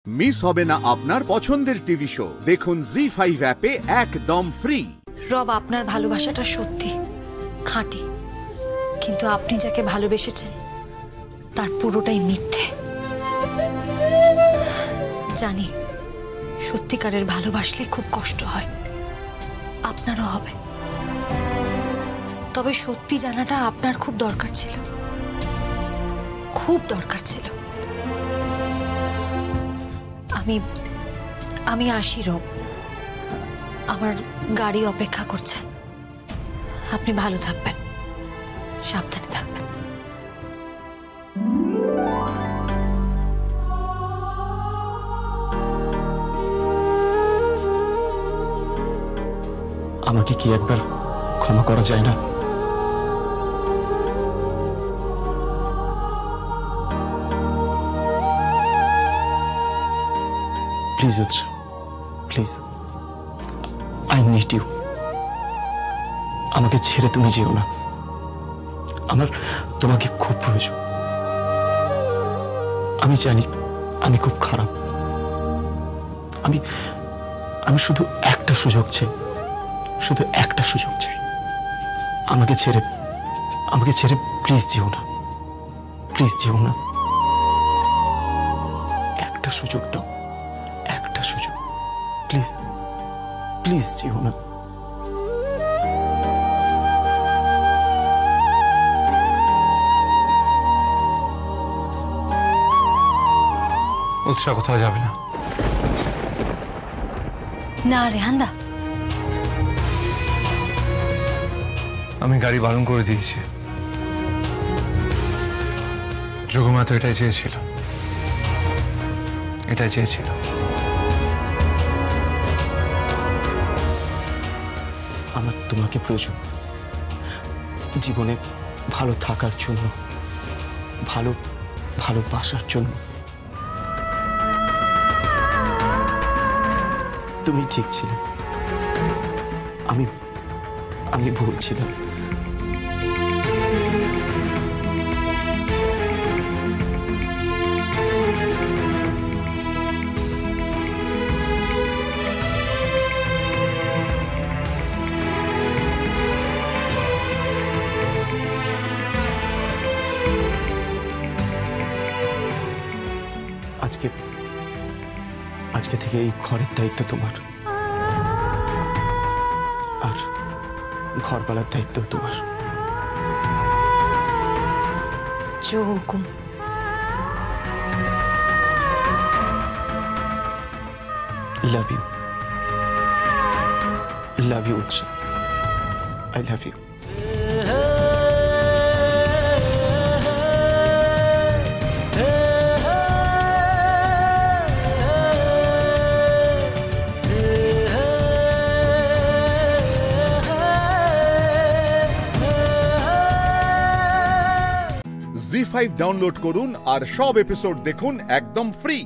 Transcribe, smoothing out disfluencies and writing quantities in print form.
Miss হবে না আপনার পছন্দের টিভি শো। দেখুন জি5 অ্যাপে একদম ফ্রি। রব, আপনার ভালোবাসাটা সত্যি খাঁটি, কিন্তু আপনি যাকে ভালোবেসেছেন তার পুরোটাই মিথ্যে। জানি সত্যিকারের ভালোবাসলে খুব কষ্ট হয়, আপনারও হবে, তবে সত্যি জানাটা আপনার খুব দরকার ছিল, খুব দরকার ছিল। আমি আসি রব, আমার গাড়ি অপেক্ষা করছে। আপনি ভালো থাকবেন, সাবধানে থাকবেন। আমাকে কি একবার ক্ষমা করা যায় না? প্লিজ উৎস, প্লিজ, আই নিড ইউ। আমাকে ছেড়ে তুমি যেও না, আমার তোমাকে খুব প্রয়োজন। আমি জানি আমি খুব খারাপ, আমি শুধু একটা সুযোগ চাই, শুধু একটা সুযোগ চাই। আমাকে ছেড়ে প্লিজ যেও না, প্লিজ যেও না। একটা সুযোগ দাও, একটা সুযোগ, প্লিজ, প্লিজ যেও না। উৎসাহ কোথাও যাবে না। না রেহানদা, আমি গাড়ি বারণ করে দিয়েছি। যোগমা তো এটাই চেয়েছিল, এটাই চেয়েছিল। আমার তোমাকে প্রয়োজন জীবনে ভালো থাকার জন্য, ভালোবাসার জন্য। তুমি ঠিক ছিলে, আমি ভুল ছিলাম। আজকে থেকে এই ঘরের দায়িত্ব তোমার, আর ঘরবালার দায়িত্ব তোমার। जो हुकुम। love you Utsa, I love you। ZEE5 download করুন আর সব এপিসোড দেখুন একদম ফ্রি।